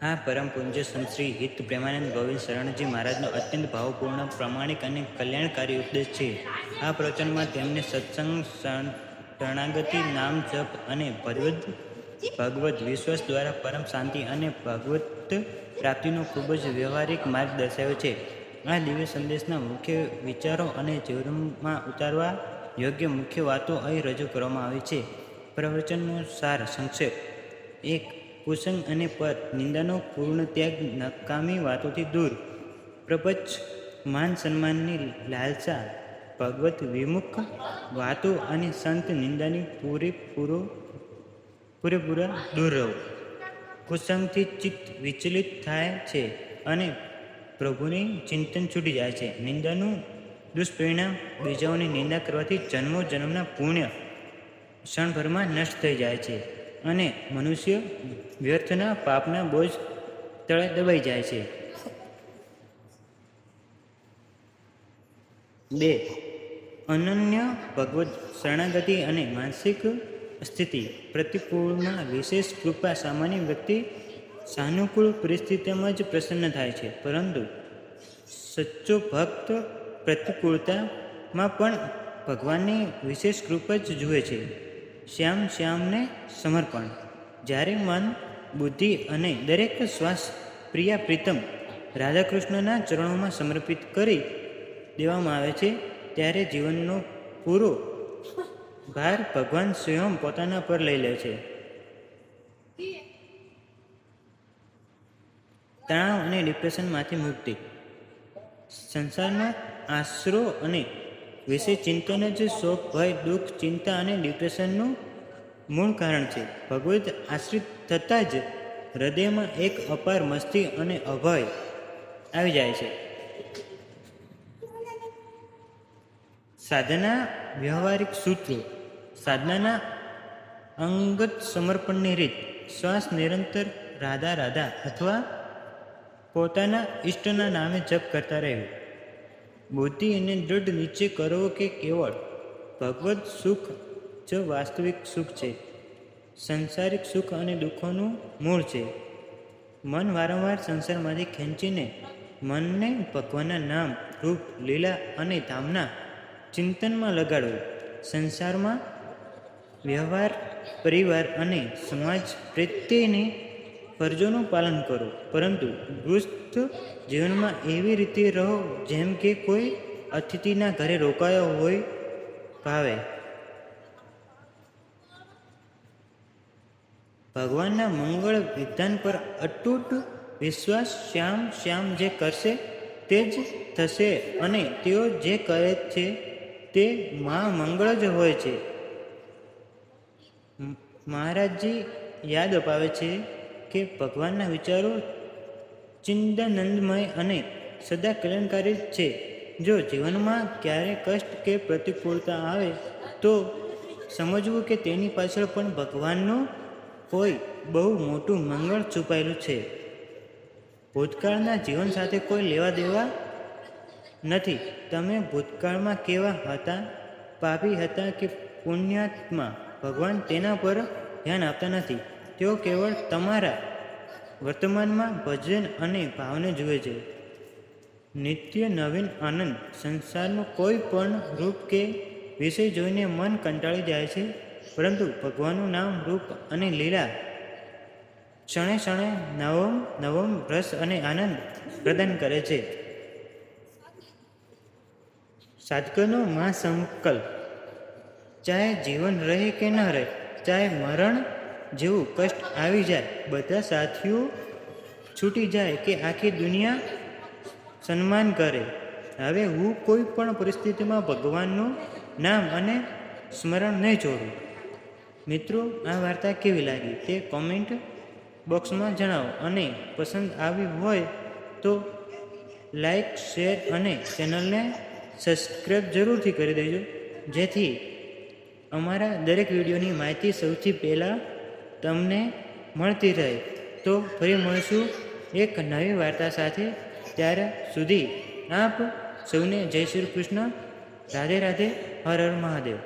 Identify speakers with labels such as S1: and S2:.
S1: આ પરમ પૂજ્ય સંત શ્રી હિત પ્રેમાનંદ ગોવિંદ શરણજી મહારાજનો અત્યંત ભાવપૂર્ણ, પ્રામાણિક અને કલ્યાણકારી ઉપદેશ છે. આ પ્રવચનમાં તેમને સત્સંગ, શરણાગતિ, નામ જપ અને ભગવદ વિશ્વાસ દ્વારા પરમ શાંતિ અને ભગવત પ્રાપ્તિનો ખૂબ જ વ્યવહારિક માર્ગ દર્શાવ્યો છે. આ દિવ્ય સંદેશના મુખ્ય વિચારો અને જીવનમાં ઉતારવા યોગ્ય મુખ્ય વાતો અહીં રજૂ કરવામાં આવી છે. પ્રવચનનો સાર સંક્ષેપ. 1. કુસંગ અને પર નિંદાનો પૂર્ણ ત્યાગ, નકામી વાતોથી દૂર. પ્રપંચ, માન સન્માનની લાલસા, ભગવત વિમુખ વાતો અને સંત નિંદાની પૂરેપૂરા દૂર રહો. કુસંગથી ચિત્ત વિચલિત થાય છે અને પ્રભુની ચિંતન છૂટી જાય છે. નિંદાનું દુષ્પરિણામ, બીજાઓની નિંદા કરવાથી જન્મો જન્મના પુણ્ય ક્ષણભરમાં નષ્ટ થઈ જાય છે અને મનુષ્ય વ્યર્થના પાપના બોજ તળે દબાઈ જાય છે. 2. અનન્ય ભગવદ શરણાગતિ અને માનસિક સ્થિતિ. પ્રતિકૂળમાં વિશેષ કૃપા. સામાન્ય વ્યક્તિ સાનુકૂળ પરિસ્થિતિમાં જ પ્રસન્ન થાય છે, પરંતુ સચ્ચો ભક્ત પ્રતિકૂળતામાં પણ ભગવાનની વિશેષ કૃપા જ જુએ છે. શ્યામને સમર્પણ. જ્યારે મન, બુદ્ધિ અને દરેક શ્વાસ પ્રિયા પ્રીતમ રાધાકૃષ્ણના ચરણોમાં સમર્પિત કરી દેવામાં આવે છે, ત્યારે જીવનનો પૂરો ભાર ભગવાન સ્વયં પોતાના પર લઈ લે છે. તણાવ અને ડિપ્રેશનમાંથી મુક્તિ. સંસારના આશરો અને વિશે ચિંતન જ શોક, ભય, દુઃખ, ચિંતા અને ડિપ્રેશનનું મૂળ કારણ છે. ભગવદ આશ્રિત થતાં જ હૃદયમાં એક અપાર મસ્તી અને અભય આવી જાય છે. સાધના વ્યવહારિક સૂત્રો. સાધનાના અંગત સમર્પણની રીત. શ્વાસ નિરંતર રાધા રાધા અથવા પોતાના ઈષ્ટના નામે જપ કરતા રહેવું. બુદ્ધિ અને દૃઢ નિશ્ચય કરવો કે કેવળ ભગવદ સુખ જ વાસ્તવિક સુખ છે. સંસારિક સુખ અને દુઃખોનું મૂળ છે. મન વારંવાર સંસારમાંથી ખેંચીને મનને ભગવાનના નામ, રૂપ, લીલા અને ધામના ચિંતનમાં લગાડવું. સંસારમાં વ્યવહાર, પરિવાર અને સમાજ પ્રત્યેની ફરજોનું પાલન કરો, પરંતુ ગૃહસ્થ જીવનમાં એવી રીતે રહો જેમ કે કોઈ અતિથિના ઘરે રોકાયો હોય ભાવે. ભગવાનના મંગળ વિધાન પર અતૂટ વિશ્વાસ. શ્યામ જે કરશે તે જ થશે અને તેઓ જે કરે છે તે મહામંગળ જ હોય છે. મહારાજજી યાદ અપાવે છે કે ભગવાનના વિચારો ચિંતાનંદમય અને સદા કલ્યાણકારી છે. જો જીવનમાં ક્યારે કષ્ટ કે પ્રતિકૂળતા આવે તો સમજવું કે તેની પાછળ પણ ભગવાનનું કોઈ બહુ મોટું મંગળ છુપાયેલું છે. ભૂતકાળના જીવન સાથે કોઈ લેવા દેવા નથી. તમે ભૂતકાળમાં કેવા હતા, પાપી હતા કે પુણ્યાત્મા, ભગવાન તેના પર ધ્યાન આપતા નથી. તેઓ કેવળ તમારા વર્તમાનમાં ભજન અને ભાવને જુએ છે. નિત્ય નવીન આનંદ. સંસારનું કોઈ પણ રૂપ કે વિષય જોઈને મન કંટાળી જાય છે, પરંતુ ભગવાનનું નામ, રૂપ અને લીલા ક્ષણે ક્ષણે નવમ રસ અને આનંદ પ્રદાન કરે છે. સાધકનો મહાસંકલ્પ. ચાહે જીવન રહે કે ન રહે, ચાહે મરણ જેવું કષ્ટ આવી જાય, બધા સાથીઓ છૂટી જાય કે આખી દુનિયા સન્માન કરે, હવે હું કોઈ પણ પરિસ્થિતિમાં ભગવાનનું નામ અને સ્મરણ નહીં છોડું. મિત્રો, આ વાર્તા કેવી લાગી તે કોમેન્ટ બોક્સમાં જણાવો અને પસંદ આવી હોય તો લાઈક, શેર અને ચેનલને સબસ્ક્રાઈબ જરૂરથી કરી દેજો, જેથી અમારા દરેક વિડીયોની માહિતી સૌથી પહેલાં તમને મળતી રહે. તો ફરી મળીશું એક નવી વાર્તા સાથે. ત્યાર સુધી આપ સૌને જય શ્રી કૃષ્ણ, રાધે રાધે, હર હર મહાદેવ.